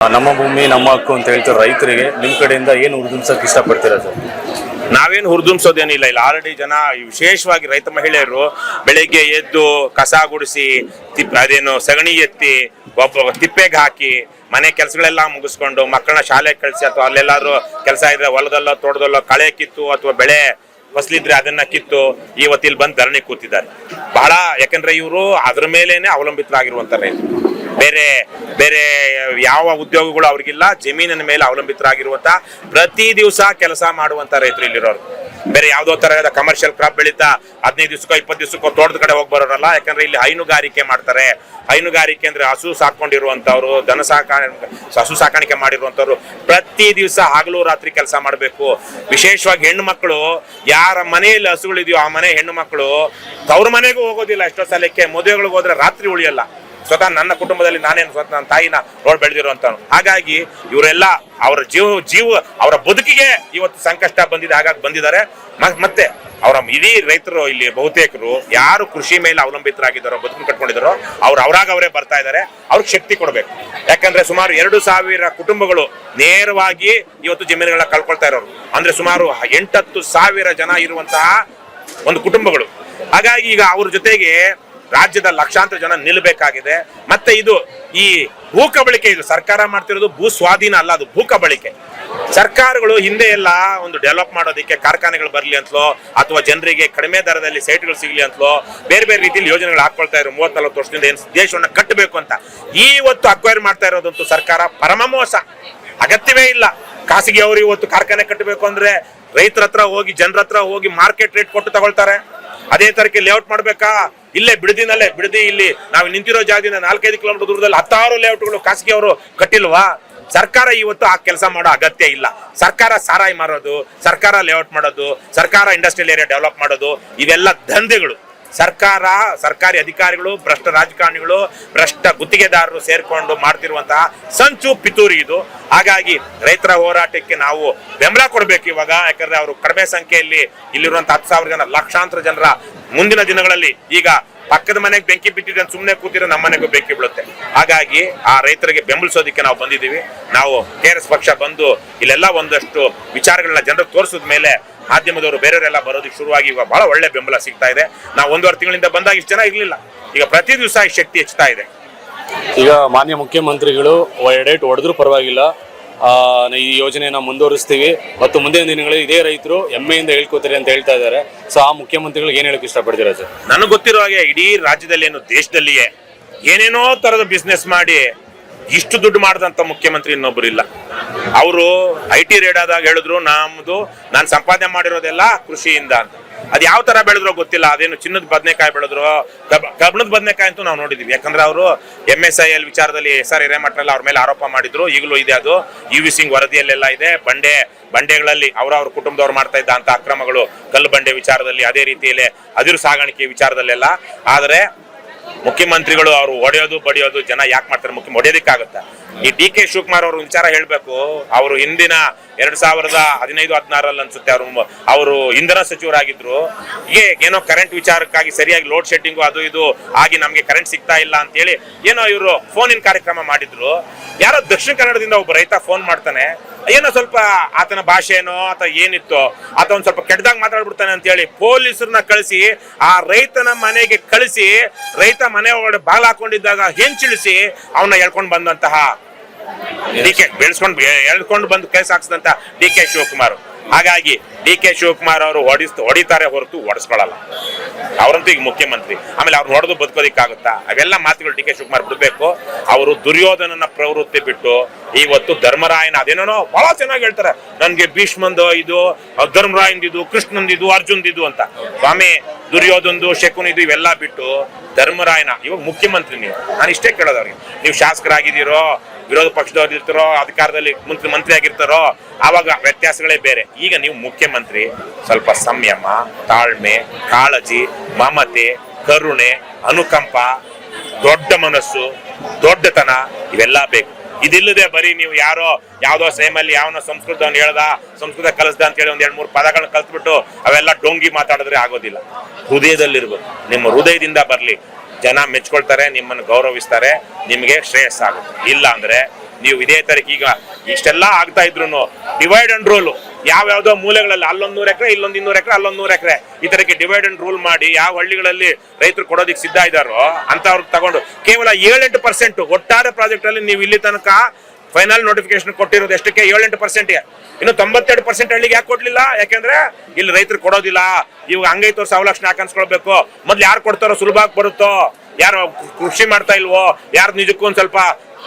ನಮ್ಮ ಭೂಮಿ ನಮ್ಮ ಹಕ್ಕು ಅಂತ ಹೇಳ್ತಾರೆ ರೈತರಿಗೆ ನಿಮ್ಮ ಕಡೆಯಿಂದ ಏನು ಹುರಿದುಂಬಿಸಕ್ಕೆ ಇಷ್ಟಪಡ್ತೀರಾ ಸರ್? ನಾವೇನು ಹುರಿದುಂಬಿಸೋದೇನಿಲ್ಲ. ಇಲ್ಲ ಆಲ್ರೆಡಿ ಜನ ವಿಶೇಷವಾಗಿ ರೈತ ಮಹಿಳೆಯರು ಬೆಳಿಗ್ಗೆ ಎದ್ದು ಕಸ ಗುಡಿಸಿ ಅದೇನು ಸಗಣಿ ಎತ್ತಿ ತಿಪ್ಪೆಗೆ ಹಾಕಿ ಮನೆ ಕೆಲಸಗಳೆಲ್ಲ ಮುಗಿಸ್ಕೊಂಡು ಮಕ್ಕಳನ್ನ ಶಾಲೆಗೆ ಕಳಿಸಿ ಅಥವಾ ಅಲ್ಲೆಲ್ಲಾದ್ರೂ ಕೆಲಸ ಇದ್ರೆ ಹೊಲದಲ್ಲೋ ತೋಟದಲ್ಲೋ ಕಳೆ ಕಿತ್ತು ಅಥವಾ ಬೆಳೆ ಫಸಲಿದ್ರೆ ಅದನ್ನ ಕಿತ್ತು ಇವತ್ತಿಲ್ಲಿ ಬಂದು ಧರಣಿ ಕೂತಿದ್ದಾರೆ. ಬಹಳ ಯಾಕಂದ್ರೆ ಇವರು ಅದ್ರ ಮೇಲೇನೆ ಅವಲಂಬಿತರಾಗಿರುವಂತ ರೈತರು. ಬೇರೆ ಬೇರೆ ಯಾವ ಉದ್ಯೋಗಗಳು ಅವ್ರಿಗಿಲ್ಲ. ಜಮೀನಿನ ಮೇಲೆ ಅವಲಂಬಿತರಾಗಿರುವಂತ ಪ್ರತಿ ದಿವಸ ಕೆಲಸ ಮಾಡುವಂತ ರೈತರು ಇಲ್ಲಿರೋರು. ಬೇರೆ ಯಾವ್ದೋ ತರಹದ ಕಮರ್ಷಿಯಲ್ ಕ್ರಾಪ್ ಬೆಳೀತಾ 15 ದಿವಸಕ್ಕೋ 20 ದಿವಸಕ್ಕೋ ತೋಟದ ಕಡೆ ಹೋಗಿ ಬರೋರಲ್ಲ. ಯಾಕಂದ್ರೆ ಇಲ್ಲಿ ಹೈನುಗಾರಿಕೆ ಮಾಡ್ತಾರೆ. ಹೈನುಗಾರಿಕೆ ಅಂದ್ರೆ ಹಸು ಸಾಕೊಂಡಿರುವಂತವ್ರು, ಹಸು ಸಾಕಾಣಿಕೆ ಮಾಡಿರುವಂತವ್ರು ಪ್ರತಿ ದಿವಸ ಹಗಲು ರಾತ್ರಿ ಕೆಲಸ ಮಾಡಬೇಕು. ವಿಶೇಷವಾಗಿ ಹೆಣ್ಣು ಮಕ್ಕಳು ಯಾರ ಮನೆಯಲ್ಲಿ ಹಸುಗಳಿದೆಯೋ ಆ ಮನೆ ಹೆಣ್ಣು ಮಕ್ಕಳು ತವ್ರ ಮನೆಗೂ ಹೋಗೋದಿಲ್ಲ. ಎಷ್ಟೋ ಸಲಕ್ಕೆ ಮದುವೆಗಳಿಗೆ ಹೋದ್ರೆ ರಾತ್ರಿ ಉಳಿಯಲ್ಲ. ಸ್ವತಃ ನನ್ನ ಕುಟುಂಬದಲ್ಲಿ ನಾನೇನು ಸ್ವತಃ ನನ್ನ ತಾಯಿನ ನೋಡಿ ಬೆಳೆದಿರುವಂತವ್ನು. ಹಾಗಾಗಿ ಇವರೆಲ್ಲ ಅವರ ಜೀವ ಅವರ ಬದುಕಿಗೆ ಇವತ್ತು ಸಂಕಷ್ಟ ಬಂದಿದೆ. ಹಾಗಾಗಿ ಬಂದಿದ್ದಾರೆ. ಮತ್ತೆ ಅವರ ಇಡೀ ರೈತರು ಇಲ್ಲಿ ಬಹುತೇಕರು ಯಾರು ಕೃಷಿ ಮೇಲೆ ಅವಲಂಬಿತರಾಗಿದ್ದಾರೋ, ಬದುಕು ಕಟ್ಕೊಂಡಿದ್ದಾರೋ ಅವರೇ ಬರ್ತಾ ಇದ್ದಾರೆ. ಅವ್ರಿಗೆ ಶಕ್ತಿ ಕೊಡಬೇಕು. ಯಾಕಂದ್ರೆ ಸುಮಾರು 2,000 ಕುಟುಂಬಗಳು ನೇರವಾಗಿ ಇವತ್ತು ಜಮೀನುಗಳನ್ನ ಕಳ್ಕೊಳ್ತಾ ಇರೋರು. ಅಂದ್ರೆ ಸುಮಾರು 8-10 ಸಾವಿರ ಜನ ಇರುವಂತಹ ಒಂದು ಕುಟುಂಬಗಳು. ಹಾಗಾಗಿ ಈಗ ಅವ್ರ ಜೊತೆಗೆ ರಾಜ್ಯದ ಲಕ್ಷಾಂತರ ಜನ ನಿಲ್ಲಬೇಕಾಗಿದೆ. ಮತ್ತೆ ಇದು ಈ ಭೂ ಕಬಳಿಕೆ, ಇದು ಸರ್ಕಾರ ಮಾಡ್ತಿರೋದು ಭೂ ಸ್ವಾಧೀನ ಅಲ್ಲ, ಅದು ಭೂ ಕಬಳಿಕೆ. ಸರ್ಕಾರಗಳು ಹಿಂದೆ ಎಲ್ಲ ಒಂದು ಡೆವಲಪ್ ಮಾಡೋದಕ್ಕೆ ಕಾರ್ಖಾನೆಗಳು ಬರಲಿ ಅಂತಲೋ ಅಥವಾ ಜನರಿಗೆ ಕಡಿಮೆ ದರದಲ್ಲಿ ಸೈಟ್ಗಳು ಸಿಗ್ಲಿ ಅಂತಲೋ ಬೇರೆ ಬೇರೆ ರೀತಿಯಲ್ಲಿ ಯೋಜನೆಗಳು ಹಾಕೊಳ್ತಾ ಇರೋ 30-40 ವರ್ಷದಿಂದ ಏನು ದೇಶವನ್ನ ಕಟ್ಟಬೇಕು ಅಂತ. ಇವತ್ತು ಅಕ್ವೈರ್ ಮಾಡ್ತಾ ಇರೋದಂತೂ ಸರ್ಕಾರ ಪರಮ ಮೋಸ. ಅಗತ್ಯವೇ ಇಲ್ಲ. ಖಾಸಗಿ ಅವರು ಇವತ್ತು ಕಾರ್ಖಾನೆ ಕಟ್ಟಬೇಕು ಅಂದ್ರೆ ರೈತರ ಹತ್ರ ಹೋಗಿ, ಜನರ ಹತ್ರ ಹೋಗಿ ಮಾರ್ಕೆಟ್ ರೇಟ್ ಕೊಟ್ಟು ತಗೊಳ್ತಾರೆ. ಅದೇ ತರಕ್ಕೆ ಲೇಔಟ್ ಮಾಡ್ಬೇಕಾ? ಇಲ್ಲೇ ಬಿಡದಿ ಇಲ್ಲಿ ನಾವು ನಿಂತಿರೋ ಜಾಗದಿಂದ 4-5 ಕಿಲೋಮೀಟರ್ ದೂರದಲ್ಲಿ 10 ಲೇಔಟ್ಗಳು ಖಾಸಗಿ ಅವರು ಕಟ್ಟಿಲ್ವಾ? ಸರ್ಕಾರ ಇವತ್ತು ಆ ಕೆಲಸ ಮಾಡೋ ಅಗತ್ಯ ಇಲ್ಲ. ಸರ್ಕಾರ ಸಾರಾಯಿ ಮಾರೋದು, ಸರ್ಕಾರ ಲೇಔಟ್ ಮಾಡೋದು, ಸರ್ಕಾರ ಇಂಡಸ್ಟ್ರಿಯಲ್ ಏರಿಯಾ ಡೆವಲಪ್ ಮಾಡೋದು, ಇವೆಲ್ಲ ದಂಧೆಗಳು. ಸರ್ಕಾರಿ ಅಧಿಕಾರಿಗಳು, ಭ್ರಷ್ಟ ರಾಜಕಾರಣಿಗಳು, ಭ್ರಷ್ಟ ಗುತ್ತಿಗೆದಾರರು ಸೇರ್ಕೊಂಡು ಮಾಡ್ತಿರುವಂತಹ ಸಂಚು ಪಿತೂರಿ ಇದು. ಹಾಗಾಗಿ ರೈತರ ಹೋರಾಟಕ್ಕೆ ನಾವು ಬೆಂಬಲ ಕೊಡ್ಬೇಕು ಇವಾಗ. ಯಾಕಂದ್ರೆ ಅವರು ಕಡಿಮೆ ಸಂಖ್ಯೆಯಲ್ಲಿ ಇಲ್ಲಿರುವಂತಹ 10,000 ಜನ, ಲಕ್ಷಾಂತರ ಜನರ ಮುಂದಿನ ದಿನಗಳಲ್ಲಿ ಈಗ ಪಕ್ಕದ ಮನೆಗೆ ಬೆಂಕಿ ಬಿದ್ದಿದೆ ಅಂತ ಸುಮ್ಮನೆ ಕೂತಿರೋ ನಮ್ಮ ಮನೆಗೂ ಬೆಂಕಿ ಬೀಳುತ್ತೆ. ಹಾಗಾಗಿ ಆ ರೈತರಿಗೆ ಬೆಂಬಲಿಸೋದಕ್ಕೆ ನಾವು ಬಂದಿದ್ದೀವಿ. ನಾವು KRS ಪಕ್ಷ ಬಂದು ಇಲ್ಲೆಲ್ಲ ಒಂದಷ್ಟು ವಿಚಾರಗಳನ್ನ ಜನರಿಗೆ ತೋರಿಸಿದ ಮೇಲೆ ಮಾಧ್ಯಮದವರು ಬೇರೆಯವರೆಲ್ಲ ಬರೋದಕ್ಕೆ ಶುರುವಾಗಿ ಇವಾಗ ಬಹಳ ಒಳ್ಳೆ ಬೆಂಬಲ ಸಿಗ್ತಾ ಇದೆ. ನಾವು 1.5 ತಿಂಗಳಿಂದ ಬಂದಾಗ ಇಷ್ಟು ಜನ ಇರ್ಲಿಲ್ಲ. ಈಗ ಪ್ರತಿ ದಿವಸ ಈ ಶಕ್ತಿ ಹೆಚ್ಚುತ್ತಾ ಇದೆ. ಈಗ ಮಾನ್ಯ ಮುಖ್ಯಮಂತ್ರಿಗಳು ಎಡೇಟ್ ಹೊಡೆದ್ರು ಪರವಾಗಿಲ್ಲ, ಈ ಯೋಜನೆಯನ್ನ ಮುಂದುವರಿಸ್ತೀವಿ ಮತ್ತು ಮುಂದಿನ ದಿನಗಳಲ್ಲಿ ಇದೇ ರೈತರು ಹೆಮ್ಮೆಯಿಂದ ಹೇಳ್ಕೋತಾರೆ ಅಂತ ಹೇಳ್ತಾ ಇದ್ದಾರೆ. ಸೊ ಆ ಮುಖ್ಯಮಂತ್ರಿಗಳಿಗೆ ಏನ್ ಹೇಳಕ್ ಇಷ್ಟಪಡ್ತೀರಾ ಸರ್? ನನಗೆ ಗೊತ್ತಿರೋ ಹಾಗೆ ಇಡೀ ರಾಜ್ಯದಲ್ಲಿ ಏನು ದೇಶದಲ್ಲಿಯೇ ಏನೇನೋ ತರದ ಬಿಸ್ನೆಸ್ ಮಾಡಿ ಇಷ್ಟು ದುಡ್ಡು ಮಾಡಿದಂತ ಮುಖ್ಯಮಂತ್ರಿ ಇನ್ನೊಬ್ರು ಇಲ್ಲ. ಅವರು IT ರೇಡ್ ಆದಾಗ ಹೇಳಿದ್ರು ನಾನು ಸಂಪಾದನೆ ಮಾಡಿರೋದೆಲ್ಲ ಕೃಷಿಯಿಂದ ಅಂತ. ಅದ್ ಯಾವ ತರ ಬೆಳೆದ್ರೋ ಗೊತ್ತಿಲ್ಲ. ಅದೇನು ಚಿನ್ನದ ಬದನೆಕಾಯಿ ಬೆಳೆದ್ರು, ಕಬ್ಬಣದ ಬದನೆಕಾಯಿ ಅಂತೂ ನಾವು ನೋಡಿದೀವಿ. ಯಾಕಂದ್ರೆ ಅವರು MSIL ವಿಚಾರದಲ್ಲಿ SR ಹಿರೇಮಠರೆಲ್ಲ ಅವ್ರ ಮೇಲೆ ಆರೋಪ ಮಾಡಿದ್ರು. ಈಗಲೂ ಇದೆ ಅದು. UV ಸಿಂಗ್ ವರದಿಯಲ್ಲೆಲ್ಲ ಇದೆ. ಬಂಡೆಗಳಲ್ಲಿ ಅವ್ರ ಕುಟುಂಬದವ್ರು ಮಾಡ್ತಾ ಇದ್ದ ಅಂತ ಅಕ್ರಮಗಳು, ಕಲ್ಲು ಬಂಡೆ ವಿಚಾರದಲ್ಲಿ, ಅದೇ ರೀತಿಯಲ್ಲಿ ಅದಿರು ಸಾಗಾಣಿಕೆ ವಿಚಾರದಲ್ಲೆಲ್ಲ. ಆದ್ರೆ ಮುಖ್ಯಮಂತ್ರಿಗಳು ಅವರು ಹೊಡೆಯೋದು ಬಡಿಯೋದು ಜನ ಯಾಕೆ ಮಾಡ್ತಾರೆ? ಹೊಡೆಯೋದಕ್ಕಾಗತ್ತಾ? ಈ DK ಶಿವಕುಮಾರ್ ಅವ್ರ ವಿಚಾರ ಹೇಳ್ಬೇಕು. ಅವರು ಹಿಂದಿನ 2015-16 ಅನ್ಸುತ್ತೆ ಅವರು ಇಂಧನ ಸಚಿವರಾಗಿದ್ರು. ಏನೋ ಕರೆಂಟ್ ವಿಚಾರಕ್ಕಾಗಿ ಸರಿಯಾಗಿ ಲೋಡ್ ಶೆಡ್ಡಿಂಗು ಅದು ಇದು ಆಗಿ ನಮ್ಗೆ ಕರೆಂಟ್ ಸಿಗ್ತಾ ಇಲ್ಲ ಅಂತ ಹೇಳಿ ಏನೋ ಇವರು ಫೋನಿನ ಕಾರ್ಯಕ್ರಮ ಮಾಡಿದ್ರು. ಯಾರೋ ದಕ್ಷಿಣ ಕನ್ನಡದಿಂದ ಒಬ್ಬ ರೈತ ಫೋನ್ ಮಾಡ್ತಾನೆ. ಏನೋ ಸ್ವಲ್ಪ ಆತನ ಭಾಷೆನೋ ಅಥವಾ ಏನಿತ್ತೋ ಆತ ಒಂದ್ ಸ್ವಲ್ಪ ಕೆಟ್ಟದಾಗ ಮಾತಾಡ್ಬಿಡ್ತಾನೆ ಅಂತ ಹೇಳಿ ಪೊಲೀಸರನ್ನ ಕಳಿಸಿ ಆ ರೈತನ ಮನೆಗೆ ಕಳಿಸಿ, ರೈತ ಮನೆ ಒಳಗಡೆ ಬಾಗಿಲು ಹಾಕೊಂಡಿದ್ದಾಗ ಹೆಂಚಿಳಿಸಿ ಅವನ್ನ ಎಳ್ಕೊಂಡು ಬಂದಂತಹ ಎಳ್ಕೊಂಡು ಬಂದು ಕೇಸ್ ಹಾಕ್ಸಿದಂತ DK ಶಿವಕುಮಾರ್. ಹಾಗಾಗಿ DK ಶಿವಕುಮಾರ್ ಅವರು ಹೊಡಿತಾರೆ ಹೊರತು ಹೊಡೆಸ್ಕೊಳ್ಳಲ್ಲ. ಅವರಂತೂ ಈಗ ಮುಖ್ಯಮಂತ್ರಿ. ಆಮೇಲೆ ಅವ್ರು ಹೊಡೆದು ಬದುಕೋದಿಕ್ಕಾಗುತ್ತಾ? ಅವೆಲ್ಲ ಮಾತುಗಳು DK ಶಿವಕುಮಾರ್ ಬಿಡ್ಬೇಕು. ಅವರು ದುರ್ಯೋಧನನ ಪ್ರವೃತ್ತಿ ಬಿಟ್ಟು ಇವತ್ತು ಧರ್ಮರಾಯನ ಅದೇನೋ ಬಹಳ ಚೆನ್ನಾಗಿ ಹೇಳ್ತಾರೆ. ನನ್ಗೆ ಭೀಷ್ಮಂದು ಇದು, ಧರ್ಮರಾಯಂದಿದು, ಕೃಷ್ಣಂದಿದು, ಅರ್ಜುನ್ದಿದು ಅಂತ. ಸ್ವಾಮಿ, ದುರ್ಯೋಧನದು, ಶಕುನಿದು ಇವೆಲ್ಲ ಬಿಟ್ಟು ಧರ್ಮರಾಯನ ಇವಾಗ ಮುಖ್ಯಮಂತ್ರಿ ನೀವು. ನಾನು ಇಷ್ಟೇ ಕೇಳೋದವ್ರಿಗೆ, ನೀವು ಶಾಸಕರಾಗಿದ್ದೀರೋ, ವಿರೋಧ ಪಕ್ಷದವ್ರು ಇರ್ತಾರೋ, ಅಧಿಕಾರದಲ್ಲಿ ಮಂತ್ರಿ ಆಗಿರ್ತಾರೋ, ಆವಾಗ ವ್ಯತ್ಯಾಸಗಳೇ ಬೇರೆ. ಈಗ ನೀವು ಮುಖ್ಯಮಂತ್ರಿ, ಸ್ವಲ್ಪ ಸಂಯಮ, ತಾಳ್ಮೆ, ಕಾಳಜಿ, ಮಮತೆ, ಕರುಣೆ, ಅನುಕಂಪ, ದೊಡ್ಡ ಮನಸ್ಸು, ದೊಡ್ಡತನ ಇವೆಲ್ಲ ಬೇಕು. ಇದಿಲ್ಲದೆ ಬರೀ ನೀವು ಯಾವ್ದೋ ಸೇಮಲ್ಲಿ ಯಾವನೋ ಸಂಸ್ಕೃತ ಕಲಿಸ್ದ ಅಂತ ಹೇಳಿ 1-2-3 ಪದಗಳನ್ನ ಕಲ್ತ್ಬಿಟ್ಟು ಅವೆಲ್ಲ ಡೊಂಗಿ ಮಾತಾಡಿದ್ರೆ ಆಗೋದಿಲ್ಲ. ಹೃದಯದಲ್ಲಿರ್ಬೇಕು. ನಿಮ್ಮ ಹೃದಯದಿಂದ ಬರ್ಲಿ. ಜನ ಮೆಚ್ಕೊಳ್ತಾರೆ, ನಿಮ್ಮನ್ನು ಗೌರವಿಸ್ತಾರೆ, ನಿಮಗೆ ಶ್ರೇಯಸ್ಸಾಗುತ್ತೆ. ಇಲ್ಲ ಅಂದ್ರೆ ನೀವು ಇದೇ ತರಕ್ಕೆ ಈಗ ಇಷ್ಟೆಲ್ಲ ಆಗ್ತಾ ಇದ್ರು ಡಿವೈಡ್ ಅಂಡ್ ರೂಲ್ ಯಾವ್ಯಾವ್ದೋ ಮೂಲೆಗಳಲ್ಲಿ ಅಲ್ಲೊಂದ್ 100 ಎಕರೆ ಇಲ್ಲೊಂದ್ 200 ಎಕರೆ ಅಲ್ಲೊಂದ್ 100 ಎಕರೆ ಈ ತರಕ್ಕೆ ಡಿವೈಡ್ ಅಂಡ್ ರೂಲ್ ಮಾಡಿ ಯಾವ ಹಳ್ಳಿಗಳಲ್ಲಿ ರೈತರು ಕೊಡೋದಿಕ್ ಸಿದ್ಧ ಇದ್ದಾರೋ ಅಂತವ್ರಿಗೆ ತಗೊಂಡು ಕೇವಲ 7-8% ಒಟ್ಟಾರೆ ಪ್ರಾಜೆಕ್ಟ್ ಅಲ್ಲಿ ನೀವು ಇಲ್ಲಿ ತನಕ ಫೈನಲ್ ನೋಟಿಫಿಕೇಶನ್ ಕೊಟ್ಟಿರೋದು ಎಷ್ಟಕ್ಕೆ 7-8%. ಇನ್ನು 92% ಹಳ್ಳಿಗೆ ಯಾಕೆ ಕೊಡ್ಲಿಲ್ಲ? ಯಾಕೆಂದ್ರೆ ಇಲ್ಲಿ ರೈತರು ಕೊಡೋದಿಲ್ಲ. ಇವಾಗ ಹಂಗೈತೋ ಸವಲಕ್ಷಣ ಯಾಕೆ ಅನ್ಸ್ಕೊಳ್ಬೇಕು? ಮೊದ್ಲು ಯಾರು ಕೊಡ್ತಾರೋ ಸುಲಭ ಬರುತ್ತೋ, ಯಾರು ಕೃಷಿ ಮಾಡ್ತಾ ಇಲ್ವೋ, ಯಾರು ನಿಜಕ್ಕೂ ಒಂದ್ ಸ್ವಲ್ಪ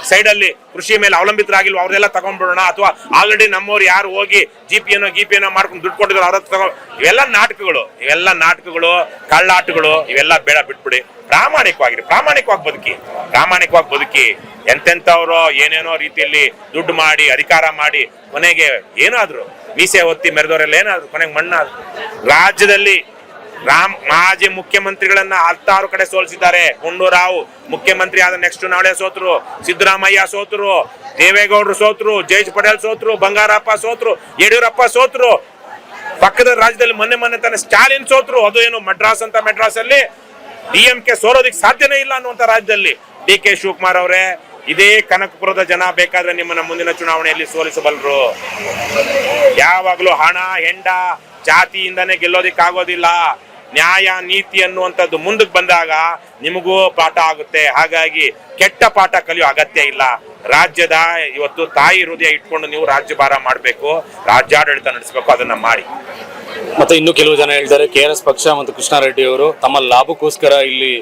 ಸೈಡ್ ಅಲ್ಲಿ ಕೃಷಿ ಮೇಲೆ ಅವಲಂಬಿತರಾಗಿಲ್ವೋ ಅವ್ರೆಲ್ಲ ತಗೊಂಡ್ಬಿಡೋಣ, ಅಥವಾ ಆಲ್ರೆಡಿ ನಮ್ಮವ್ರು ಯಾರು ಹೋಗಿ ಜಿಪಿಎನೋ ಮಾಡ್ಕೊಂಡು ದುಡ್ಡು ಕೊಟ್ಟಿದ್ರು ಅವ್ರ ತಗೊಂಡು ಇವೆಲ್ಲ ನಾಟಕಗಳು ಕಳ್ಳಾಟಗಳು ಇವೆಲ್ಲ ಬೇಡ, ಬಿಟ್ಬಿಡಿ. ಪ್ರಾಮಾಣಿಕವಾಗಿ ಬದುಕಿ ಎಂತೆಂಥವ್ರು ಏನೇನೋ ರೀತಿಯಲ್ಲಿ ದುಡ್ಡು ಮಾಡಿ ಅಧಿಕಾರ ಮಾಡಿ ಕೊನೆಗೆ ಏನಾದ್ರು ಮೀಸೆ ಹೊತ್ತಿ ಮೆರೆದವರೆಲ್ಲ ಏನಾದ್ರು ಕೊನೆಗೆ ಮಣ್ಣಾದ್ರು. ರಾಜ್ಯದಲ್ಲಿ ಮಾಜಿ ಮುಖ್ಯಮಂತ್ರಿಗಳನ್ನ 16 ಕಡೆ ಸೋಲಿಸಿದ್ದಾರೆ. ಗುಂಡೂರಾವ್ ಮುಖ್ಯಮಂತ್ರಿ ಆದ ನೆಕ್ಸ್ಟ್ ನಾಳೆ ಸೋತ್ರು, ಸಿದ್ದರಾಮಯ್ಯ ಸೋತ್ರು, ದೇವೇಗೌಡರು ಸೋತ್ರು, ಜಯೇಶ್ ಪಟೇಲ್ ಸೋತ್ರು, ಬಂಗಾರಪ್ಪ ಸೋತ್ರು, ಯಡಿಯೂರಪ್ಪ ಸೋತ್ರು. ಪಕ್ಕದ ರಾಜ್ಯದಲ್ಲಿ ಮೊನ್ನೆ ತಾನೆ ಸ್ಟಾಲಿನ್ ಸೋತ್ರು. ಅದು ಏನು ಮೆಡ್ರಾಸ್ ಅಲ್ಲಿ DMK ಸೋಲೋದಿಕ್ ಸಾಧ್ಯನೇ ಇಲ್ಲ ಅನ್ನುವಂತ ರಾಜ್ಯದಲ್ಲಿ DK ಶಿವಕುಮಾರ್ ಅವರೇ, ಇದೇ ಕನಕಪುರದ ಜನ ಬೇಕಾದ್ರೆ ನಿಮ್ಮನ್ನ ಮುಂದಿನ ಚುನಾವಣೆಯಲ್ಲಿ ಸೋಲಿಸಬಲ್ಲರು. ಯಾವಾಗ್ಲೂ ಹಣ ಹೆಂಡ ಜಾತಿಯಿಂದನೇ ಗೆಲ್ಲೋದಿಕ್ಕಾಗೋದಿಲ್ಲ. ನ್ಯಾಯ ನೀತಿ ಅನ್ನುವಂಥದ್ದು ಮುಂದಕ್ಕೆ ಬಂದಾಗ ನಿಮಗೂ ಪಾಠ ಆಗುತ್ತೆ. ಹಾಗಾಗಿ ಕೆಟ್ಟ ಪಾಠ ಕಲಿಯೋ ಅಗತ್ಯ ಇಲ್ಲ. ರಾಜ್ಯದ ಇವತ್ತು ತಾಯಿ ಹೃದಯ ಇಟ್ಕೊಂಡು ನೀವು ರಾಜ್ಯಭಾರ ಮಾಡಬೇಕು, ರಾಜ್ಯಾಡಳಿತ ನಡೆಸಬೇಕು, ಅದನ್ನ ಮಾಡಿ. ಮತ್ತೆ ಇನ್ನು ಕೆಲವು ಜನ ಹೇಳ್ತಾರೆ KRS ಪಕ್ಷ ಮತ್ತು ಕೃಷ್ಣಾರೆಡ್ಡಿ ಅವರು ತಮ್ಮ ಲಾಭಕ್ಕೋಸ್ಕರ ಇಲ್ಲಿ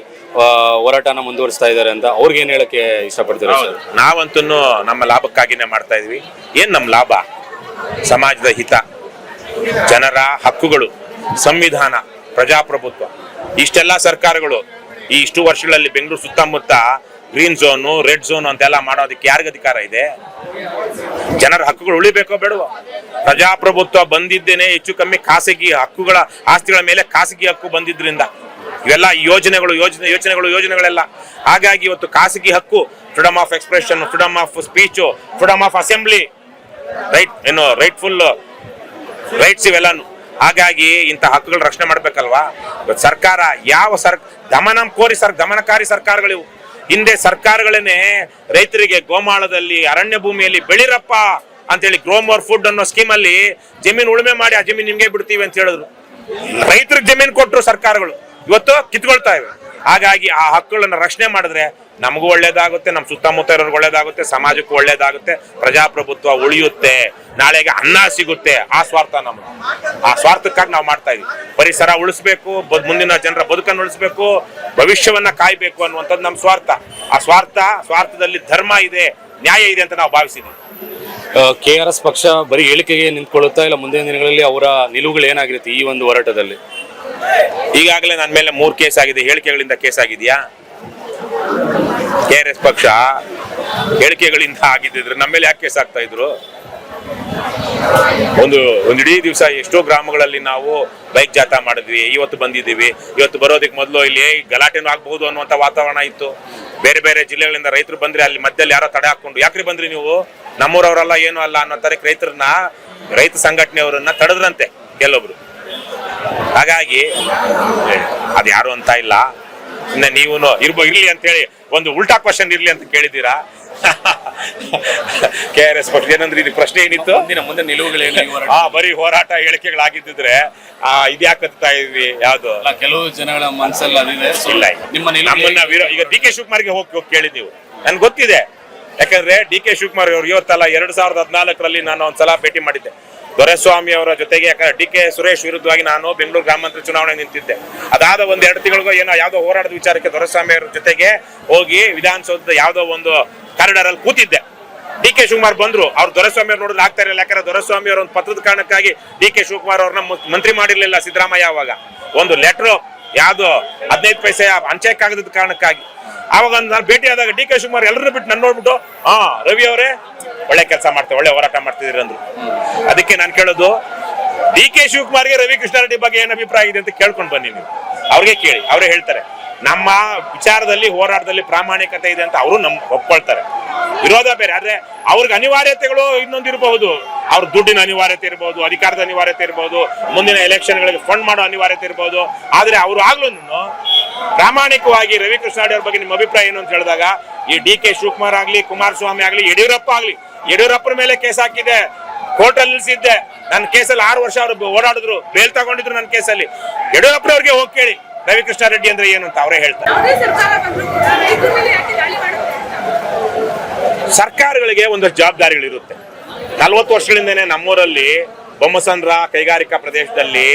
ಹೋರಾಟನ ಮುಂದುವರಿಸ್ತಾ ಇದ್ದಾರೆ ಅಂತ. ಅವ್ರಿಗೆ ಏನ್ ಹೇಳಕ್ಕೆ ಇಷ್ಟಪಡ್ತಾರೆ? ನಾವಂತೂ ನಮ್ಮ ಲಾಭಕ್ಕಾಗಿನೇ ಮಾಡ್ತಾ ಇದೀವಿ. ಏನ್ ನಮ್ಮ ಲಾಭ? ಸಮಾಜದ ಹಿತ, ಜನರ ಹಕ್ಕುಗಳು, ಸಂವಿಧಾನ, ಪ್ರಜಾಪ್ರಭುತ್ವ. ಇಷ್ಟೆಲ್ಲ ಸರ್ಕಾರಗಳು ಇಷ್ಟು ವರ್ಷಗಳಲ್ಲಿ ಬೆಂಗಳೂರು ಸುತ್ತಮುತ್ತ ಗ್ರೀನ್ ಝೋನು, ರೆಡ್ ಝೋನ್ ಅಂತೆಲ್ಲ ಮಾಡೋದಕ್ಕೆ ಯಾರಿಗ ಅಧಿಕಾರ ಇದೆ? ಜನರ ಹಕ್ಕುಗಳು ಉಳಿಬೇಕೋ ಬೇಡವೋ? ಪ್ರಜಾಪ್ರಭುತ್ವ ಬಂದಿದ್ದೇನೆ ಹೆಚ್ಚು ಕಮ್ಮಿ ಖಾಸಗಿ ಹಕ್ಕುಗಳ ಆಸ್ತಿಗಳ ಮೇಲೆ ಖಾಸಗಿ ಹಕ್ಕು ಬಂದಿದ್ರಿಂದ ಇವೆಲ್ಲ ಯೋಜನೆಗಳೆಲ್ಲ. ಹಾಗಾಗಿ ಇವತ್ತು ಖಾಸಗಿ ಹಕ್ಕು, freedom of expression, freedom of speech, freedom of assembly, rightful rights ಇವೆಲ್ಲಾನು. ಹಾಗಾಗಿ ಇಂಥ ಹಕ್ಕುಗಳ ರಕ್ಷಣೆ ಮಾಡ್ಬೇಕಲ್ವಾ? ಸರ್ಕಾರ ದಮನಕಾರಿ ಸರ್ಕಾರಗಳಿವು. ಹಿಂದೆ ಸರ್ಕಾರಗಳನ್ನೇ ರೈತರಿಗೆ ಗೋಮಾಳದಲ್ಲಿ ಅರಣ್ಯ ಭೂಮಿಯಲ್ಲಿ ಬೆಳಿರಪ್ಪ ಅಂತೇಳಿ ಗ್ರೋ ಮೋರ್ ಫುಡ್ ಅನ್ನೋ ಸ್ಕೀಮ್ ಅಲ್ಲಿ ಜಮೀನು ಉಳುಮೆ ಮಾಡಿ ಆ ಜಮೀನು ನಿಮ್ಗೆ ಬಿಡ್ತೀವಿ ಅಂತ ಹೇಳಿದ್ರು. ರೈತರಿಗೆ ಜಮೀನು ಕೊಟ್ಟರು ಸರ್ಕಾರಗಳು, ಇವತ್ತು ಕಿತ್ಕೊಳ್ತಾ ಇವೆ. ಹಾಗಾಗಿ ಆ ಹಕ್ಕುಗಳನ್ನ ರಕ್ಷಣೆ ಮಾಡಿದ್ರೆ ನಮಗೂ ಒಳ್ಳೇದಾಗುತ್ತೆ, ನಮ್ಮ ಸುತ್ತಮುತ್ತ ಇರೋರ್ಗೆ ಒಳ್ಳೇದಾಗುತ್ತೆ, ಸಮಾಜಕ್ಕೂ ಒಳ್ಳೇದಾಗುತ್ತೆ, ಪ್ರಜಾಪ್ರಭುತ್ವ ಉಳಿಯುತ್ತೆ, ನಾಳೆಗೆ ಅನ್ನ ಸಿಗುತ್ತೆ. ಆ ಸ್ವಾರ್ಥಕ್ಕಾಗಿ ನಾವು ಮಾಡ್ತಾ ಇದೀವಿ. ಪರಿಸರ ಉಳಿಸ್ಬೇಕು, ಮುಂದಿನ ಜನರ ಬದುಕನ್ನು ಉಳಿಸ್ಬೇಕು, ಭವಿಷ್ಯವನ್ನ ಕಾಯ್ಬೇಕು ಅನ್ನುವಂಥದ್ದು ನಮ್ಮ ಸ್ವಾರ್ಥ. ಆ ಸ್ವಾರ್ಥದಲ್ಲಿ ಧರ್ಮ ಇದೆ, ನ್ಯಾಯ ಇದೆ ಅಂತ ನಾವು ಭಾವಿಸಿದ್ವಿ. KRS ಪಕ್ಷ ಬರೀ ಹೇಳಿಕೆಗೆ ನಿಂತ್ಕೊಳ್ಳುತ್ತಾ ಇಲ್ಲ ಮುಂದಿನ ದಿನಗಳಲ್ಲಿ ಅವರ ನಿಲುವುಗಳು ಏನಾಗಿರುತ್ತೆ ಈ ಒಂದು ಹೋರಾಟದಲ್ಲಿ? ಈಗಾಗಲೇ ನನ್ನ ಮೇಲೆ 3 ಕೇಸ್ ಆಗಿದೆ. ಹೇಳಿಕೆಗಳಿಂದ ಕೇಸ್ ಆಗಿದೆಯಾ? KRS ಪಕ್ಷ ಹೇಳಿಕೆಗಳಿಂದ ಆಗಿದ್ದಿದ್ರೆ ನಮ್ಮ ಮೇಲೆ ಯಾಕೆ ಕೇಸ್ ಆಗ್ತಾ ಇದ್ರು? ಒಂದು ಇಡೀ ದಿವಸ ಎಷ್ಟೋ ಗ್ರಾಮಗಳಲ್ಲಿ ನಾವು ಬೈಕ್ ಜಾಥಾ ಮಾಡಿದ್ವಿ, ಇವತ್ತು ಬಂದಿದ್ದೀವಿ. ಇವತ್ತು ಬರೋದಕ್ಕೆ ಮೊದಲು ಇಲ್ಲಿ ಗಲಾಟೆನೂ ಆಗ್ಬಹುದು ಅನ್ನುವಂಥ ವಾತಾವರಣ ಇತ್ತು. ಬೇರೆ ಜಿಲ್ಲೆಗಳಿಂದ ರೈತರು ಬಂದ್ರೆ ಅಲ್ಲಿ ಮಧ್ಯದಲ್ಲಿ ಯಾರೋ ತಡೆ ಹಾಕೊಂಡು, ಯಾಕ್ರಿ ಬಂದ್ರಿ ನೀವು, ನಮ್ಮೂರವರಲ್ಲ ಏನೂ ಅಲ್ಲ ಅನ್ನೋ ತರಕ್ಕೆ ರೈತ ಸಂಘಟನೆಯವರನ್ನ ತಡೆದ್ರಂತೆ ಕೆಲವೊಬ್ರು. ಹಾಗಾಗಿ ಅದ್ಯಾರು ಅಂತ ಇಲ್ಲ. ಇನ್ನ ನೀವು ಇರ್ಲಿ ಅಂತ ಹೇಳಿ ಒಂದು ಉಲ್ಟಾ ಕ್ವಶನ್ ಇರ್ಲಿ ಅಂತ ಕೇಳಿದ್ದೀರಾ? KRS ಪಕ್ಷ ಏನಂದ್ರೆ ಇದು ಪ್ರಶ್ನೆ ಏನಿತ್ತು? ಮುಂದೆ ನಿಲುವುಗಳೇನು? ಬರೀ ಹೋರಾಟ ಹೇಳಿಕೆಗಳಾಗಿದ್ದಿದ್ರೆ ಇದ್ಯಾಕತ್ತಾ ಇದ್ವಿ? ಯಾವ್ದು ಕೆಲವು ಜನಗಳ ಮನಸ್ಸಲ್ಲಿ ಅದಿದೆ. ನಮ್ಮನ್ನ ಈಗ DK ಶಿವಕುಮಾರ್ಗೆ ಹೋಗಿ ಕೇಳಿ ನೀವು. ನನ್ಗೆ ಗೊತ್ತಿದೆ, ಯಾಕಂದ್ರೆ DK ಶಿವಕುಮಾರ್ ಅವರು ಇವತ್ತಲ್ಲ 2014ರಲ್ಲಿ ನಾನು ಒಂದ್ಸಲ ಭೇಟಿ ಮಾಡಿದ್ದೆ ದೊರೆಸ್ವಾಮಿ ಅವರ ಜೊತೆಗೆ. ಯಾಕಂದ್ರೆ DK ಸುರೇಶ್ ವಿರುದ್ಧವಾಗಿ ನಾನು ಬೆಂಗಳೂರು ಗ್ರಾಮಾಂತರ ಚುನಾವಣೆ ನಿಂತಿದ್ದೆ. ಅದಾದ 1-2 ತಿಂಗಳಿಗೋ ಯಾವ್ದೋ ಹೋರಾಟದ ವಿಚಾರಕ್ಕೆ ದೊರೆಸ್ವಾಮಿ ಅವರ ಜೊತೆಗೆ ಹೋಗಿ ವಿಧಾನಸೌಧದ ಯಾವ್ದೋ ಒಂದು ಕಾರಿಡಾರ್ ಅಲ್ಲಿ ಕೂತಿದ್ದೆ. DK ಶಿವಕುಮಾರ್ ಬಂದ್ರು. ಅವ್ರು ದೊರೆಸ್ವಾಮಿ ಅವ್ರು ನೋಡಿದ್ರೆ ಆಗ್ತಾ ಇರಲಿಲ್ಲ. ಯಾಕಂದ್ರೆ ದೊರೆಸ್ವಾಮಿ ಅವರ ಒಂದು ಪತ್ರದ ಕಾರಣಕ್ಕಾಗಿ DK ಶಿವಕುಮಾರ್ ಅವ್ರನ್ನ ಮಂತ್ರಿ ಮಾಡಿರ್ಲಿಲ್ಲ ಸಿದ್ದರಾಮಯ್ಯ. ಅವಾಗ ಒಂದು ಲೆಟರ್ ಯಾವ್ದು 15 ಪೈಸೆ ಅಂಚೆ ಕಾಗದದ ಕಾರಣಕ್ಕಾಗಿ ಆವಾಗ ನಾನು ಭೇಟಿ ಆದಾಗ DK ಶಿವಕುಮಾರ್ ಎಲ್ಲರೂ ಬಿಟ್ಟು ನನ್ನ ನೋಡ್ಬಿಟ್ಟು ರವಿ ಅವರೇ ಒಳ್ಳೆ ಕೆಲಸ ಮಾಡ್ತೇವೆ, ಒಳ್ಳೆ ಹೋರಾಟ ಮಾಡ್ತಿದ್ದೀರಿ ಅಂದ್ರು. ಅದಕ್ಕೆ ನಾನು ಕೇಳೋದು, DK ಶಿವಕುಮಾರ್ಗೆ ರವಿ ಕೃಷ್ಣಾರೆಡ್ಡಿ ಬಗ್ಗೆ ಏನು ಅಭಿಪ್ರಾಯ ಇದೆ ಅಂತ ಕೇಳ್ಕೊಂಡು ಬನ್ನಿ ನೀವು. ಅವ್ರಿಗೆ ಕೇಳಿ, ಅವರೇ ಹೇಳ್ತಾರೆ. ನಮ್ಮ ವಿಚಾರದಲ್ಲಿ ಹೋರಾಟದಲ್ಲಿ ಪ್ರಾಮಾಣಿಕತೆ ಇದೆ ಅಂತ ಅವರು ಒಪ್ಕೊಳ್ತಾರೆ. ವಿರೋಧ ಬೇರೆ. ಆದ್ರೆ ಅವ್ರಿಗೆ ಅನಿವಾರ್ಯತೆಗಳು ಇನ್ನೊಂದು ಇರಬಹುದು. ಅವ್ರ ದುಡ್ಡಿನ ಅನಿವಾರ್ಯತೆ ಇರಬಹುದು, ಅಧಿಕಾರದ ಅನಿವಾರ್ಯತೆ ಇರಬಹುದು, ಮುಂದಿನ ಎಲೆಕ್ಷನ್ಗಳಿಗೆ ಫಂಡ್ ಮಾಡೋ ಅನಿವಾರ್ಯತೆ ಇರಬಹುದು. ಆದ್ರೆ ಅವರು ಆಗ್ಲೂ ಪ್ರಾಮಾಣಿಕವಾಗಿ ರವಿ ಕೃಷ್ಣಾರೆಡ್ಡಿ ಅವ್ರ ಬಗ್ಗೆ ನಿಮ್ಮ ಅಭಿಪ್ರಾಯ ಏನು ಅಂತ ಹೇಳಿದಾಗ ಈ ಡಿ.ಕೆ. ಶಿವಕುಮಾರ್ ಆಗ್ಲಿ, ಕುಮಾರಸ್ವಾಮಿ ಆಗ್ಲಿ, ಯಡಿಯೂರಪ್ಪನ ಮೇಲೆ ಕೇಸ್ ಹಾಕಿದೆ, ಕೋರ್ಟಲ್ಲಿ ನಿಲ್ಸಿದ್ದೆ. ನನ್ನ ಕೇಸಲ್ಲಿ 6 ವರ್ಷ ಅವರು ಓಡಾಡಿದ್ರು, ಬೇಲ್ ತಗೊಂಡಿದ್ರು ನನ್ನ ಕೇಸಲ್ಲಿ. ಯಡಿಯೂರಪ್ಪನವ್ರಿಗೆ ಹೋಗಿ ಕೇಳಿ ರವಿಕೃಷ್ಣ ರೆಡ್ಡಿ ಅಂದ್ರೆ ಏನು ಅಂತ ಅವರೇ ಹೇಳ್ತಾರೆ. ಸರ್ಕಾರಗಳಿಗೆ ಒಂದಷ್ಟು ಜವಾಬ್ದಾರಿಗಳಿರುತ್ತೆ. 40 ವರ್ಷಗಳಿಂದನೇ ನಮ್ಮೂರಲ್ಲಿ ಬೊಮ್ಮಸಂದ್ರ ಕೈಗಾರಿಕಾ ಪ್ರದೇಶದಲ್ಲಿ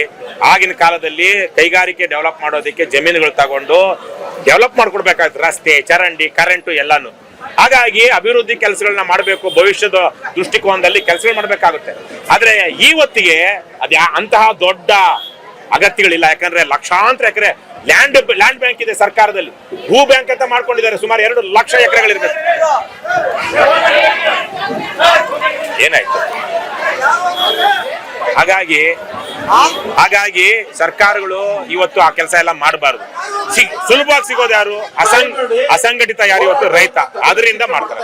ಆಗಿನ ಕಾಲದಲ್ಲಿ ಕೈಗಾರಿಕೆ ಡೆವಲಪ್ ಮಾಡೋದಕ್ಕೆ ಜಮೀನುಗಳು ತಗೊಂಡು ಡೆವಲಪ್ ಮಾಡ್ಕೊಡ್ಬೇಕಾಗುತ್ತೆ, ರಸ್ತೆ, ಚರಂಡಿ, ಕರೆಂಟು ಎಲ್ಲಾನು. ಹಾಗಾಗಿ ಅಭಿವೃದ್ಧಿ ಕೆಲಸಗಳನ್ನ ಮಾಡಬೇಕು, ಭವಿಷ್ಯದ ದೃಷ್ಟಿಕೋನದಲ್ಲಿ ಕೆಲಸಗಳು ಮಾಡಬೇಕಾಗುತ್ತೆ. ಆದ್ರೆ ಇವತ್ತಿಗೆ ಅಂತಹ ದೊಡ್ಡ ಅಗತ್ಯಗಳಿಲ್ಲ. ಯಾಕಂದ್ರೆ ಲಕ್ಷಾಂತರ ಎಕರೆ ಲ್ಯಾಂಡ್ ಬ್ಯಾಂಕ್ ಇದೆ ಸರ್ಕಾರದಲ್ಲಿ, ಭೂ ಬ್ಯಾಂಕ್ ಅಂತ ಮಾಡ್ಕೊಂಡಿದ್ದಾರೆ. ಸುಮಾರು 2 ಲಕ್ಷ ಎಕರೆಗಳಿರ್ಬೇಕು. ಏನಾಯ್ತು? ಹಾಗಾಗಿ ಸರ್ಕಾರಗಳು ಇವತ್ತು ಆ ಕೆಲಸ ಎಲ್ಲ ಮಾಡಬಾರ್ದು. ಸುಲಭವಾಗಿ ಸಿಗೋದು ಯಾರು? ಅಸಂಘಟಿತ ಯಾರು? ಇವತ್ತು ರೈತ. ಅದರಿಂದ ಮಾಡ್ತಾರೆ.